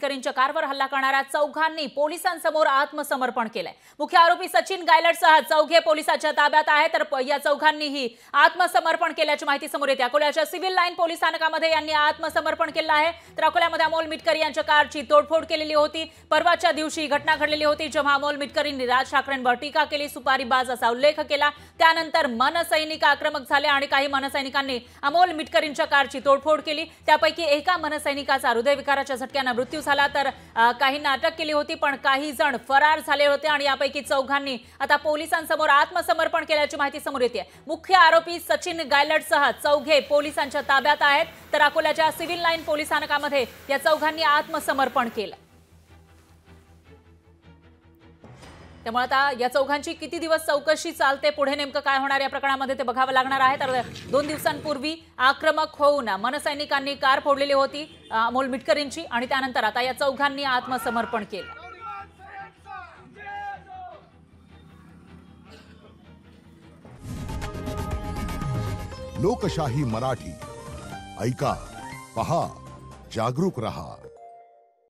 मिटकरींच्या कारवर हल्ला करणाऱ्या चौघांनी पोलिसांसमोर आत्मसमर्पण केलंय। मुख्य आरोपी सचिन गायलटसह चौघे पोलिसांच्या ताब्यात आहेत, तर या चौघांनीही आत्मसमर्पण केल्याची माहिती समोर येते। अकोल्याच्या सिव्हिल लाईन पोलीस स्थानकामध्ये यांनी आत्मसमर्पण केलं आहे। तर अकोल्यामध्ये अमोल मिटकरी यांच्या कारची तोडफोड केलेली होती। परवाच्या दिवशी घटना घडलेली होती जेव्हा अमोल मिटकरींनी राज ठाकरेंवर टीका केली, सुपारीबाज असा उल्लेख केला। त्यानंतर मनसैनिक आक्रमक झाले आणि काही मनसैनिकांनी अमोल मिटकरींच्या कारची तोडफोड केली। त्यापैकी एका मनसैनिकाचा हृदयविकाराच्या झटक्याने मृत्यू झाला, तर काहींना अटक केली होती, पण काही जण फरार झाले होते आणि यापैकी चौघांनी आता पोलिसांसमोर आत्मसमर्पण केल्याची माहिती समोर येते। मुख्य आरोपी सचिन गायलटसह चौघे पोलिसांच्या ताब्यात आहेत, तर अकोल्याच्या सिव्हिल लाईन पोलीस स्थानकामध्ये या चौघांनी आत्मसमर्पण केलं। त्यामुळे आता या चौघांची किती दिवस चौकशी चालते, पुढे नेमकं काय होणार या प्रकरणामध्ये ते बघावं लागणार आहे। तर 2 दिवसांपूर्वी आक्रमक होऊन मनसैनिकांनी कार फोडलेली होती अमोल मिटकरींची आणि त्यानंतर आता या चौघांनी आत्मसमर्पण केलं। लोकशाही मराठी ऐका, पहा, जागरूक रहा।